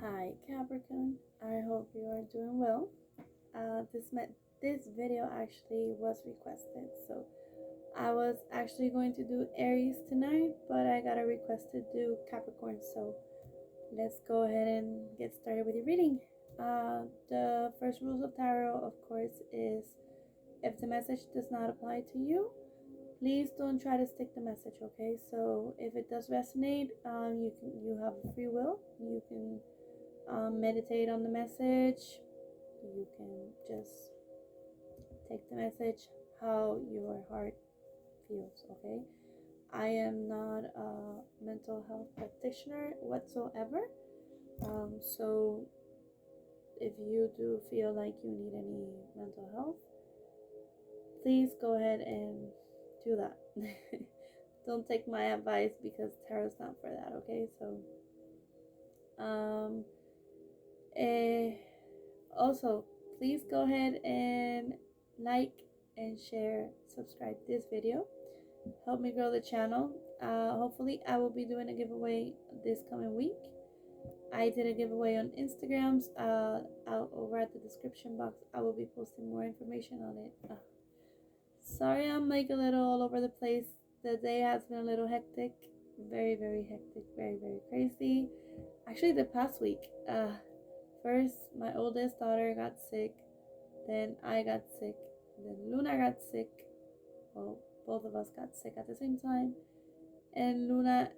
Hi Capricorn, I hope you are doing well. This video actually was requested, so I was actually going to do Aries tonight, but I got a request to do Capricorn, so let's go ahead and get started with your reading. The first rules of tarot, of course, is if the message does not apply to you, please don't try to stick the message. Okay, so if it does resonate, you have a free will. You can meditate on the message. You can just take the message how your heart feels. Okay, I am not a mental health practitioner whatsoever. So if you do feel like you need any mental health, please go ahead and do that. Don't take my advice because tarot's not for that. Okay, so um, eh, also please go ahead and like and share, subscribe this video. Help me grow the channel. Hopefully I will be doing a giveaway this coming week. I did a giveaway on Instagrams. Out over at the description box, I will be posting more information on it. Sorry, I'm like a little all over the place. The day has been a little hectic, very hectic, very crazy. Actually, the past week, first my oldest daughter got sick, then I got sick, then Luna got sick. Well, both of us got sick at the same time, and Luna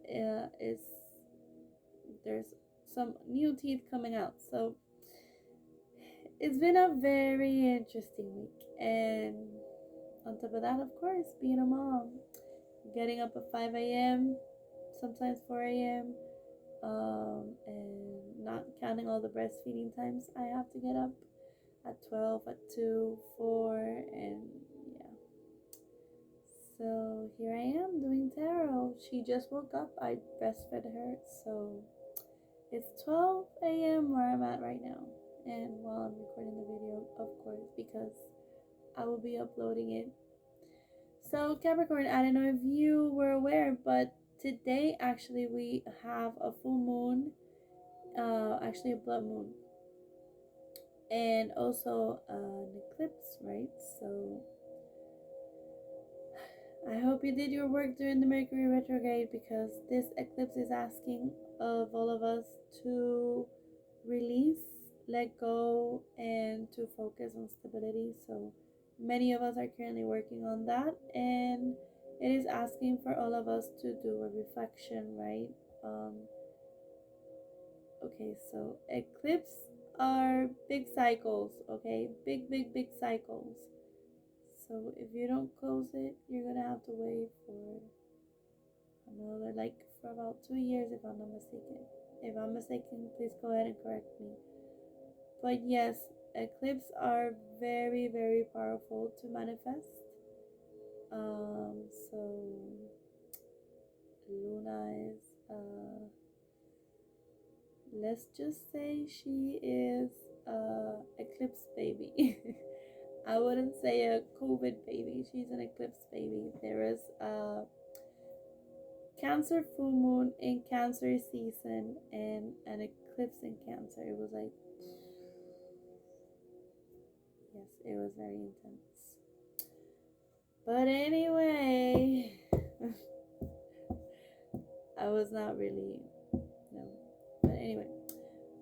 there's some new teeth coming out, so it's been a very interesting week. And on top of that, of course, being a mom, getting up at 5 a.m., sometimes 4 a.m., and not counting all the breastfeeding times I have to get up at 12, at 2, 4, and yeah. So here I am doing tarot. She just woke up. I breastfed her, so it's 12 a.m. where I'm at right now. And while I'm recording the video, of course, because I will be uploading it. So Capricorn, I don't know if you were aware, but today actually we have a full moon, actually a blood moon, and also an eclipse, right? So I hope you did your work during the Mercury retrograde, because this eclipse is asking of all of us to release, let go, and to focus on stability. So many of us are currently working on that, and it is asking for all of us to do a reflection, right? Okay, so eclipse are big cycles, okay? Big cycles. So if you don't close it, you're gonna have to wait for another, like for about 2 years, if I'm not mistaken. If I'm mistaken, please go ahead and correct me. But yes, eclipses are very powerful to manifest. So Luna is, let's just say she is a eclipse baby. I wouldn't say a COVID baby. She's an eclipse baby. There is a Cancer full moon in Cancer season and an eclipse in Cancer. It was like, yes, it was very intense. But anyway, I was not really, no. But anyway,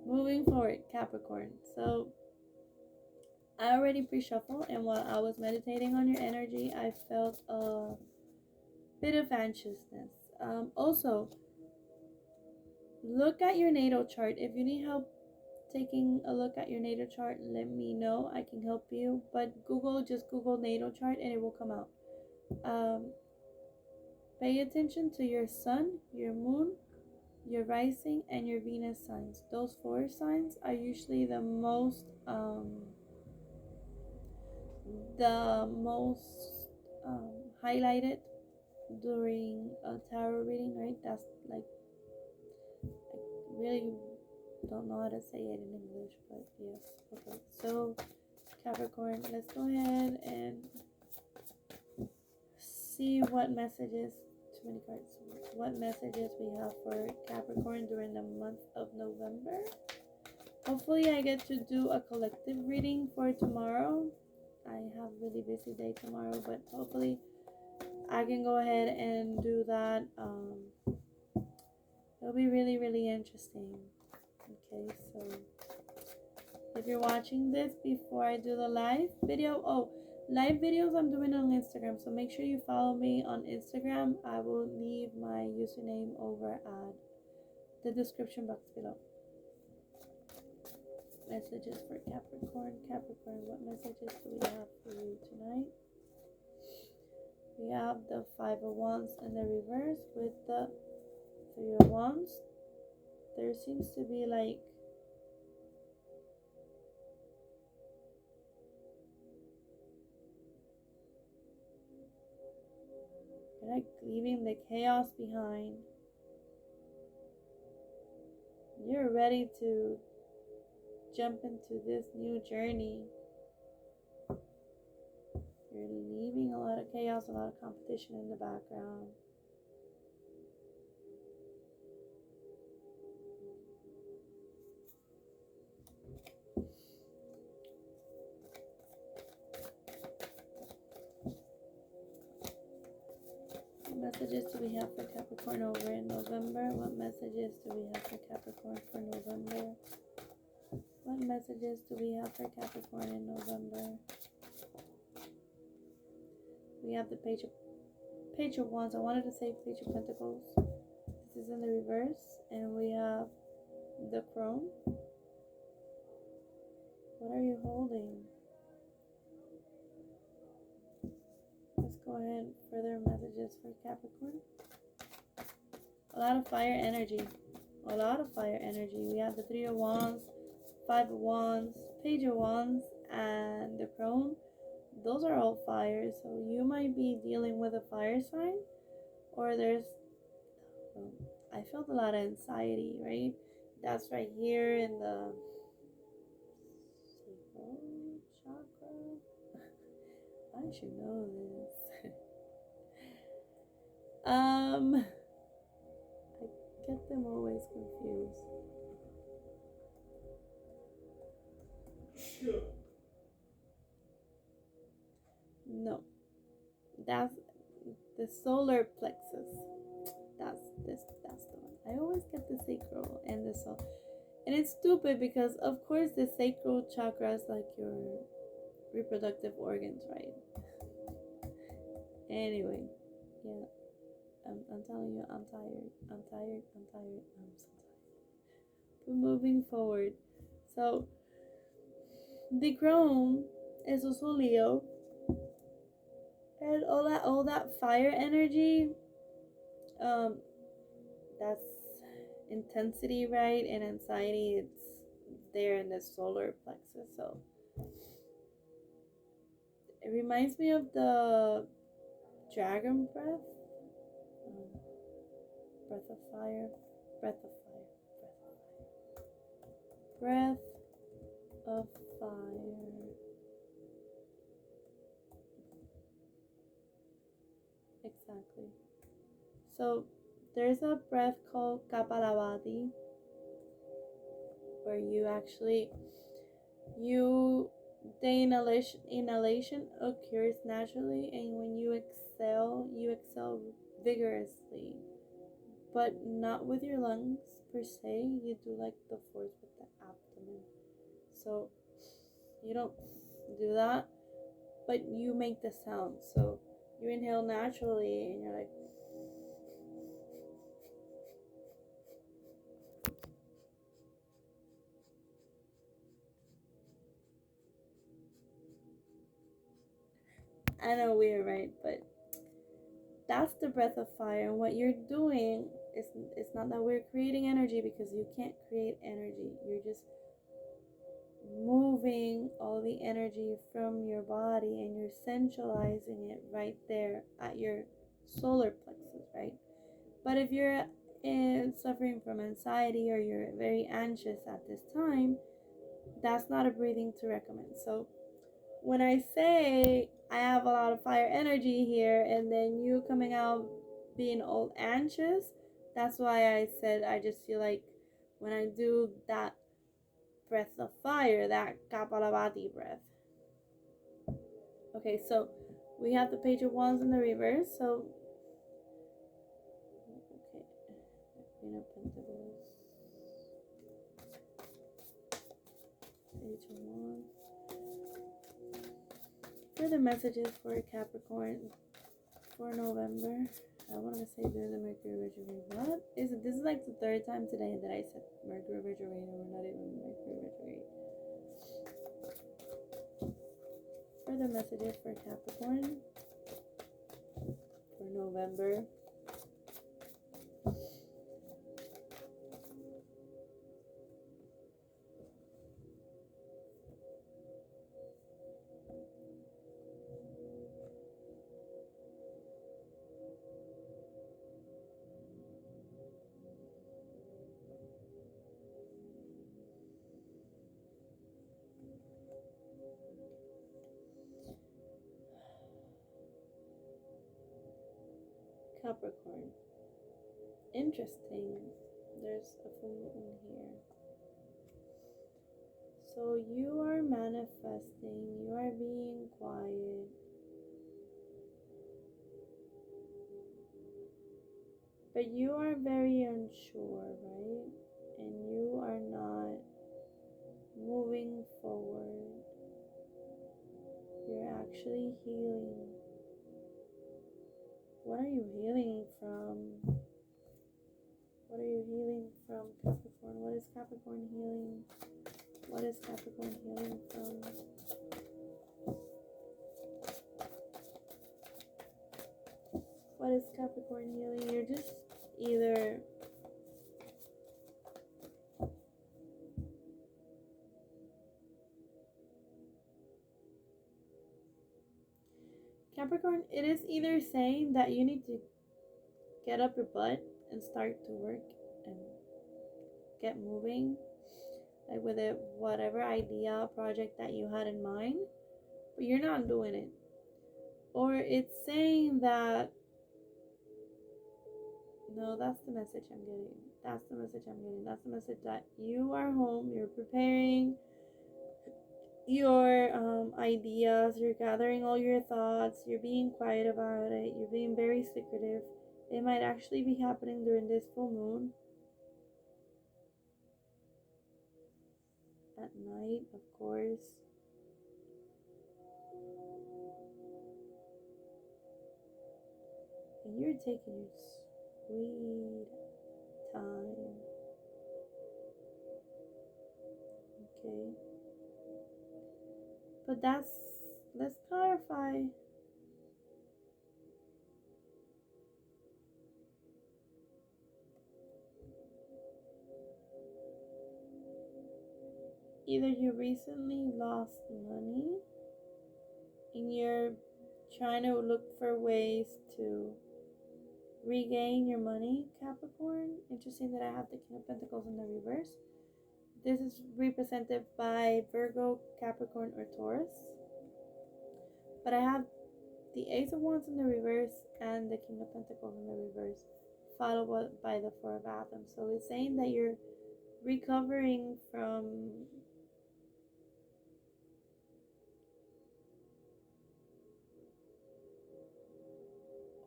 moving forward, Capricorn. So I already pre-shuffled, and while I was meditating on your energy, I felt a bit of anxiousness. Also, look at your natal chart. If you need help taking a look at your natal chart, let me know. I can help you. But just Google natal chart and it will come out. Pay attention to your sun, your moon, your rising, and your Venus signs. Those 4 signs are usually the most highlighted during a tarot reading, right? That's like, I really don't know how to say it in English, but yes. Okay, so Capricorn, let's go ahead and see what messages, too many cards, what messages we have for Capricorn during the month of November. Hopefully I get to do a collective reading for tomorrow. I have a really busy day tomorrow, but hopefully I can go ahead and do that. It'll be really, really interesting. Okay, so if you're watching this before I do the live video, live videos I'm doing on Instagram, so make sure you follow me on Instagram. I will leave my username over at the description box below. Messages for Capricorn. Capricorn, what messages do we have for you tonight? We have the Five of Wands in the reverse with the Three of Wands. There seems to be like you're like leaving the chaos behind. You're ready to jump into this new journey. You're leaving a lot of chaos, a lot of competition in the background. What messages do we have for Capricorn over in November? What messages do we have for Capricorn for November? What messages do we have for Capricorn in November? We have the Page of Wands. I wanted to say Page of Pentacles. This is in the reverse. And we have the Crone. What are you holding? Let's go ahead. Further messages for Capricorn. A lot of fire energy. A lot of fire energy. We have the Three of Wands, Five of Wands, Page of Wands, and the Crone. Those are all fire, so you might be dealing with a fire sign, or I felt a lot of anxiety, right? That's right here in the sacral chakra. I should know this. I get them always confused. No, that's the solar plexus. That's the one. I always get the sacral and the soul. And it's stupid because of course the sacral chakra is like your reproductive organs, right? Anyway, yeah. I'm telling you, I'm tired. I'm so tired. But moving forward. So the Crone is also Leo. And all that fire energy, that's intensity, right? And anxiety, it's there in the solar plexus. So it reminds me of the dragon breath. Breath of fire. Breath of fire. Breath of fire. Exactly. So there's a breath called Kapalabhati where the inhalation occurs naturally, and when you exhale vigorously, but not with your lungs per se. You do like the force with the abdomen. So you don't do that, but you make the sound. So you inhale naturally and you're like, I know, weird, right? But that's the breath of fire. And what you're doing is, it's not that we're creating energy, because you can't create energy. You're just moving all the energy from your body, and you're centralizing it right there at your solar plexus, right? But if you're suffering from anxiety, or you're very anxious at this time, that's not a breathing to recommend. So when I say I have a lot of fire energy here, and then you coming out being all anxious, that's why I said I just feel like when I do that breath of fire, that Kapalabhati breath. Okay, so we have the Page of Wands in the reverse. So, okay, Queen of Pentacles, Page of Wands. Further messages for Capricorn for November. I want to say there's a Mercury retrograde. What is it? This is like the third time today that I said Mercury retrograde, and we're not even Mercury retrograde. Further messages for Capricorn for November. Capricorn. Interesting. There's a full moon here. So you are manifesting, you are being quiet. But you are very unsure, right? And you are not moving forward. You're actually healing. What are you healing from? What are you healing from, Capricorn? What is Capricorn healing? What is Capricorn healing from? What is Capricorn healing? You're just either Capricorn, it is either saying that you need to get up your butt and start to work and get moving, like with it, whatever idea, project that you had in mind, but you're not doing it. Or it's saying that, no, that's the message I'm getting. That's the message I'm getting. That's the message that you are home, you're preparing your ideas, you're gathering all your thoughts, you're being quiet about it, you're being very secretive. It might actually be happening during this full moon at night, of course. And you're taking your sweet time. Okay. But let's clarify. Either you recently lost money and you're trying to look for ways to regain your money, Capricorn. Interesting that I have the King of Pentacles in the reverse. This is represented by Virgo, Capricorn, or Taurus. But I have the Ace of Wands in the reverse and the King of Pentacles in the reverse, followed by the Four of Atoms. So it's saying that you're recovering from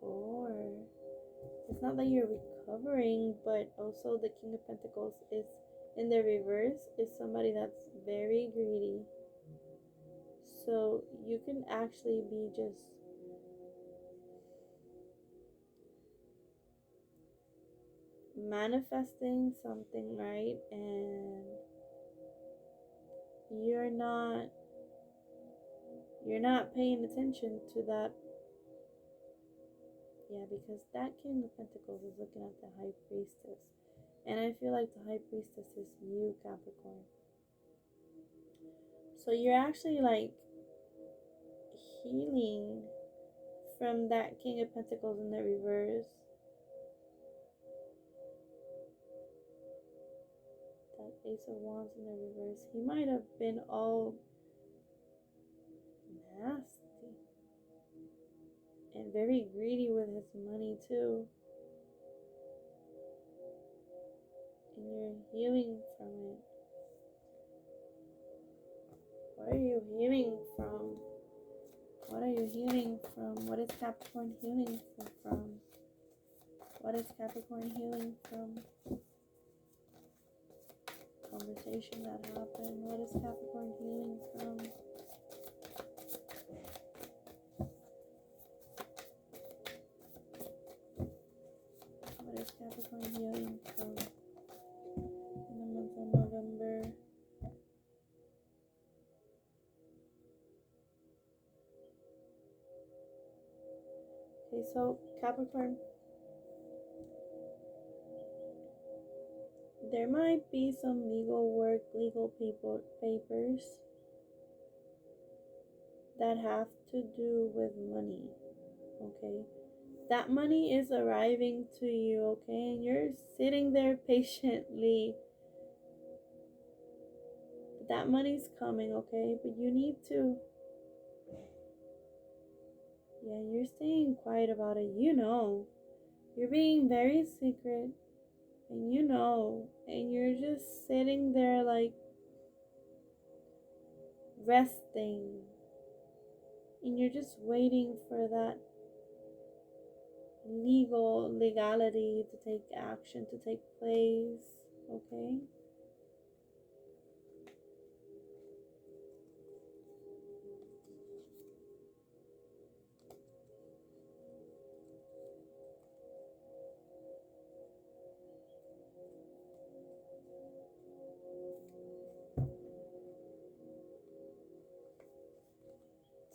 or it's not that you're recovering, but also the King of Pentacles is in the reverse, is somebody that's very greedy. So you can actually be just manifesting something, right? And you're not paying attention to that. Yeah, because that King of Pentacles is looking at the High Priestess. And I feel like the High Priestess is you, Capricorn. So you're actually like healing from that King of Pentacles in the reverse. That Ace of Wands in the reverse. He might have been all nasty and very greedy with his money too. And you're healing from it. are you healing from? What are you healing from? What is Capricorn healing from? What is Capricorn healing from? Conversation that happened. What is Capricorn healing from? What is Capricorn healing from in the month of November? Okay, so Capricorn, there might be some legal work, legal papers that have to do with money, okay? That money is arriving to you, okay? And you're sitting there patiently. That money's coming, okay? But you need to, yeah, you're staying quiet about it. You know, you're being very secret, and you know, and you're just sitting there like resting, and you're just waiting for that legality to take action, to take place, okay?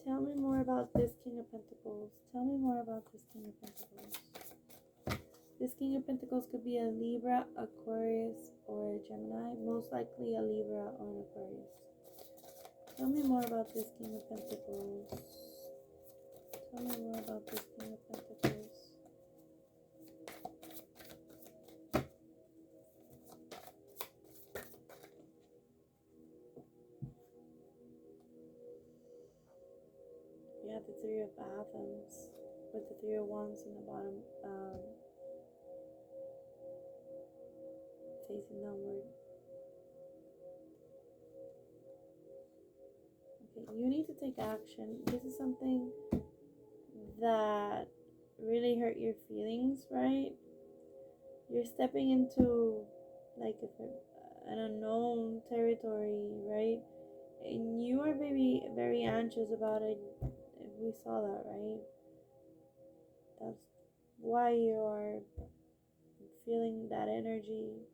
Tell me more about this King of Pentacles. Tell me more about this King of Pentacles. This King of Pentacles could be a Libra, Aquarius, or a Gemini. Most likely a Libra or an Aquarius. Tell me more about this King of Pentacles. Tell me more about this King of Pentacles. You have the Three of Fathoms with the Three of Wands in the bottom, facing downward. Okay, you need to take action. This is something that really hurt your feelings, right? You're stepping into like an unknown territory, right? And you are very, very anxious about it. We saw that, right? That's why you are feeling that energy.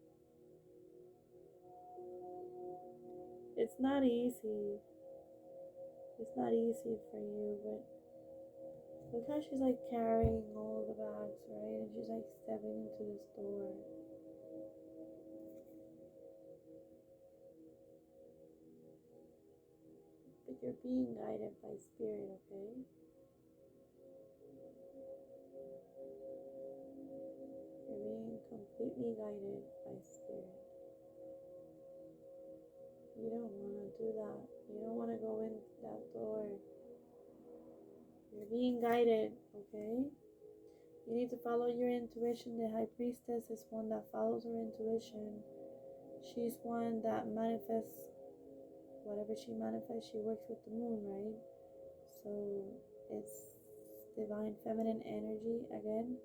It's not easy. It's not easy for you, but look how she's like carrying all the bags, right? And she's like stepping into this door. But you're being guided by spirit, okay? You're being completely guided by spirit. You don't want to do that. You don't want to go in that door. You're being guided, okay? You need to follow your intuition. The High Priestess is one that follows her intuition. She's one that manifests whatever she manifests. She works with the moon, right? So it's divine feminine energy again.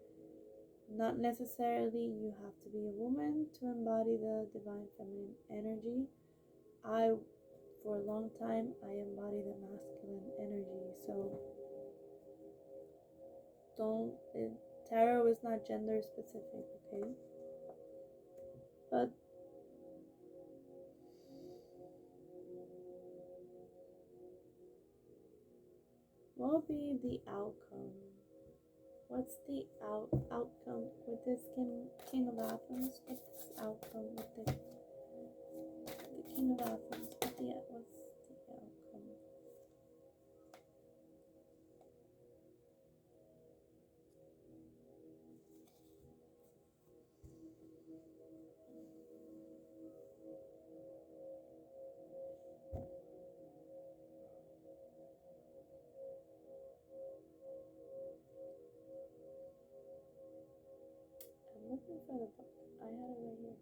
Not necessarily you have to be a woman to embody the divine feminine energy. For a long time, I embody the masculine energy. So tarot is not gender specific, okay? But what will be the outcome? What's the outcome with this King of Athens? What's this outcome with the King of Athens? What's the outcome? I'm looking for the book. I had it right here.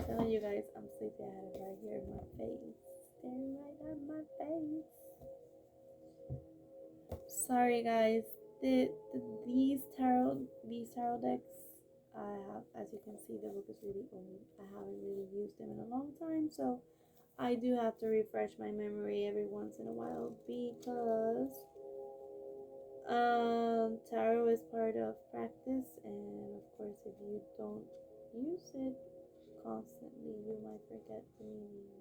telling you guys, I'm sleepy. I have it right here in my face. Staring right at my face. Sorry guys. These tarot decks, I have, as you can see, the book is really old. I haven't really used them in a long time, so I do have to refresh my memory every once in a while because tarot is part of practice, and of course if you don't use it constantly you might forget the meaning.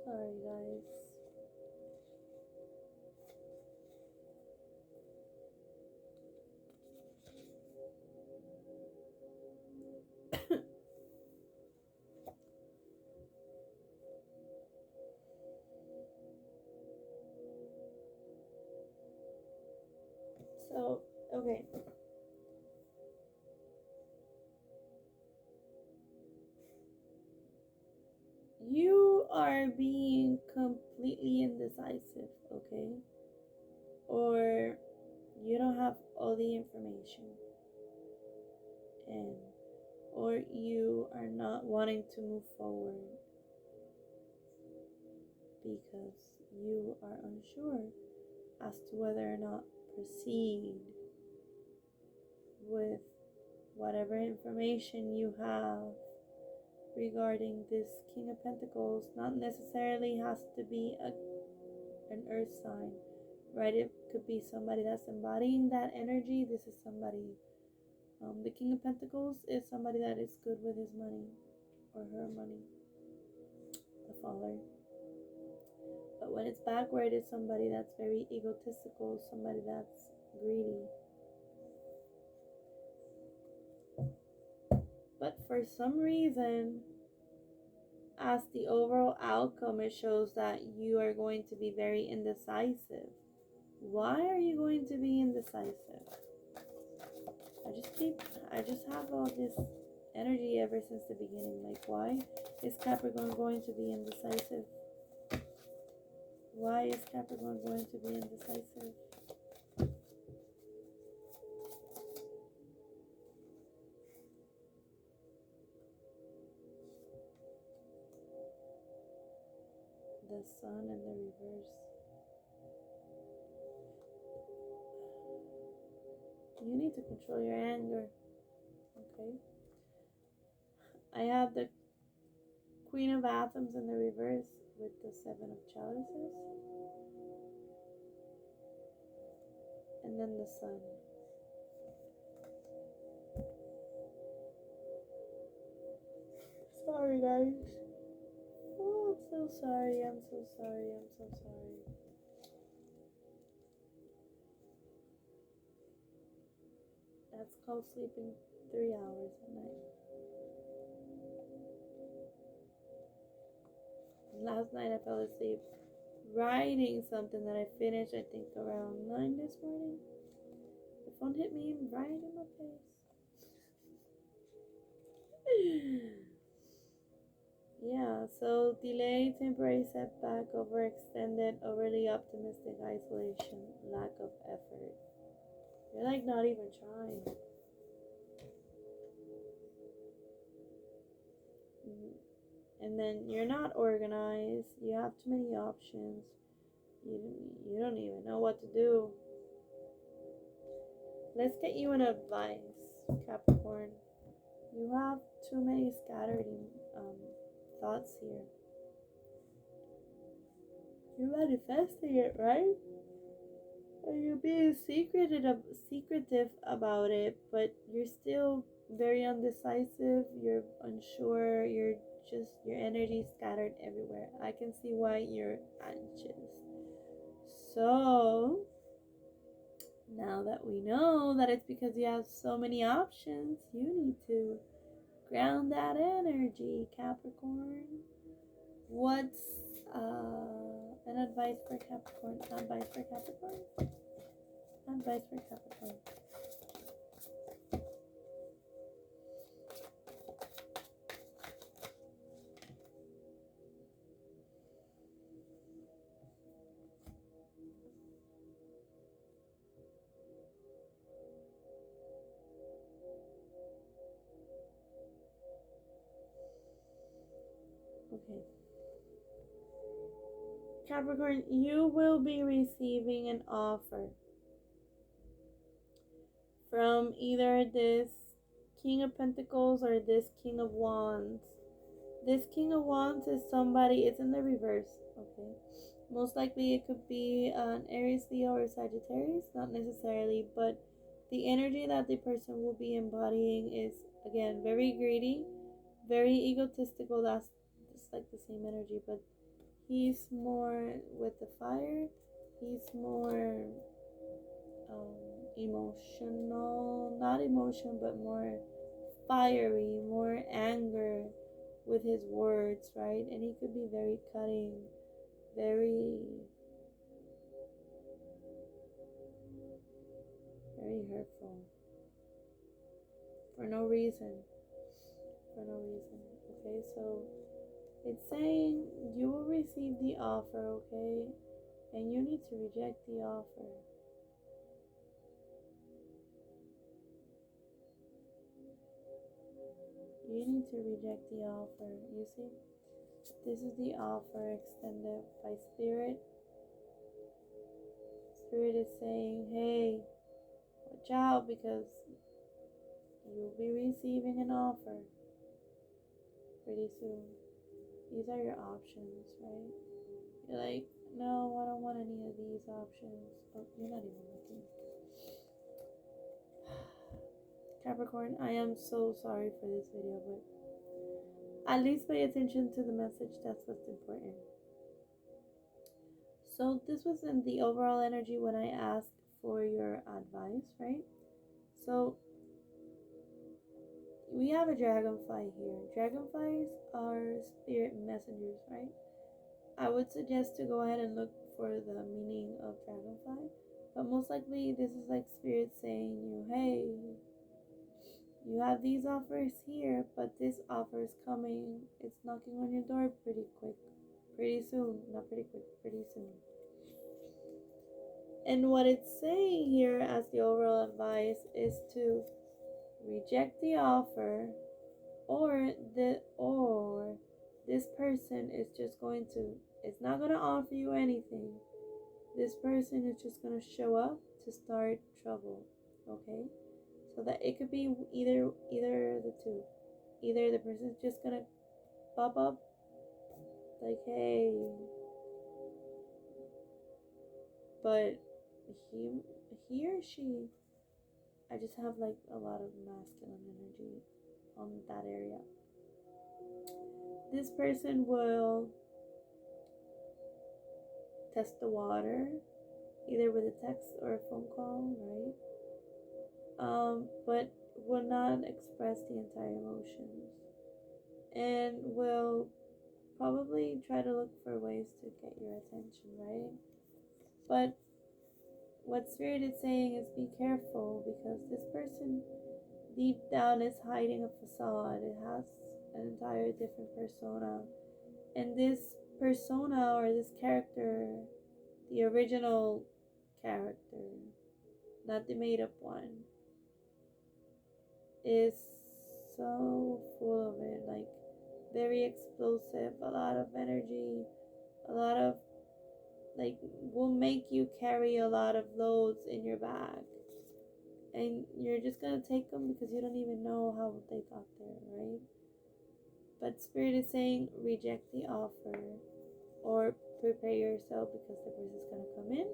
Sorry guys. So, okay. You are being completely indecisive, okay? Or you don't have all the information, and or you are not wanting to move forward because you are unsure as to whether or not proceed with whatever information you have regarding this King of Pentacles. Not necessarily has to be an earth sign, right? It could be somebody that's embodying that energy. This is somebody, the King of Pentacles is somebody that is good with his money or her money, the Father. But when it's backward, it's somebody that's very egotistical, somebody that's greedy. But for some reason, as the overall outcome, it shows that you are going to be very indecisive. Why are you going to be indecisive? I just have all this energy ever since the beginning. Like, why is Capricorn going to be indecisive? Why is Capricorn going to be indecisive? The Sun in the reverse. You need to control your anger. Okay. I have the Queen of Athens in the reverse with the Seven of Chalices. And then the Sun. Sorry guys. Oh, I'm so sorry. I'm so sorry. I'm so sorry. That's called sleeping 3 hours a night. Last night I fell asleep writing something that I finished, I think, around 9 this morning. The phone hit me right in my face. Yeah, so delay, temporary setback, overextended, overly optimistic, isolation, lack of effort. You're like not even trying. And then you're not organized. You have too many options. You don't even know what to do. Let's get you an advice, Capricorn. You have too many scattered thoughts here. You're manifesting it, right? And you're being secretive about it, but you're still very undecisive. You're unsure. Your energy scattered everywhere. I can see why you're anxious. So now that we know that it's because you have so many options, you need to ground that energy, Capricorn. What's an advice for Capricorn? Advice for Capricorn? Advice for Capricorn. Okay. Capricorn, you will be receiving an offer from either this King of Pentacles or this King of Wands. This King of Wands is somebody, it's in the reverse, okay? Most likely it could be an Aries, Leo, or Sagittarius, not necessarily, but the energy that the person will be embodying is, again, very greedy, very egotistical. That's just like the same energy, but he's more with the fire. He's more emotional, not emotion, but more fiery, more anger with his words, right? And he could be very cutting, very, very hurtful for no reason. For no reason. Okay, so it's saying you will receive the offer, okay? And you need to reject the offer. You need to reject the offer. You see? This is the offer extended by Spirit. Spirit is saying, hey, watch out because you'll be receiving an offer pretty soon. These are your options, right? You're like, no, I don't want any of these options. Oh, you're not even looking. Capricorn, I am so sorry for this video, but at least pay attention to the message. That's what's important. So this was in the overall energy when I asked for your advice, right? So we have a dragonfly here. Dragonflies are spirit messengers, right? I would suggest to go ahead and look for the meaning of dragonfly, but most likely this is like spirit saying you, hey, you have these offers here, but this offer is coming. It's knocking on your door pretty quick, pretty soon. Not pretty quick, pretty soon. And what it's saying here as the overall advice is to reject the offer, or this person is just going to, it's not going to offer you anything. This person is just going to show up to start trouble, okay? So that it could be either the two. Either the person's just going to pop up like, hey, but he or she, I just have like a lot of masculine energy on that area. This person will test the water, either with a text or a phone call, right? But will not express the entire emotions, and will probably try to look for ways to get your attention, right? But what Spirit is saying is be careful, because this person deep down is hiding a facade. It has an entire different persona, and this persona or this character, the original character, not the made up one, is so full of it, like very explosive, a lot of energy, a lot of like will make you carry a lot of loads in your bag, and you're just gonna take them because you don't even know how they got there, right? But Spirit is saying reject the offer, or prepare yourself, because the person's gonna come in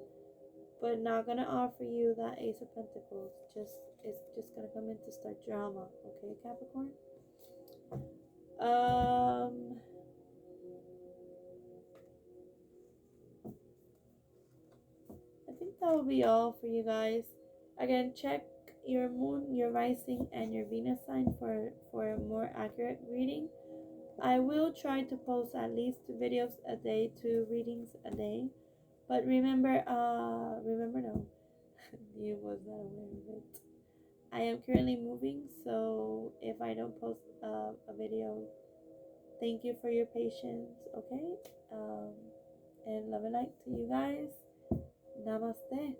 but not gonna offer you that Ace of Pentacles. It's just gonna come in to start drama, okay, Capricorn? I think that will be all for you guys. Again, check your moon, your rising, and your Venus sign for a more accurate reading. I will try to post at least 2 videos a day, 2 readings a day. But remember no, you was not aware of it. I am currently moving, so if I don't post a video, thank you for your patience, okay? And love and light to you guys. Namaste.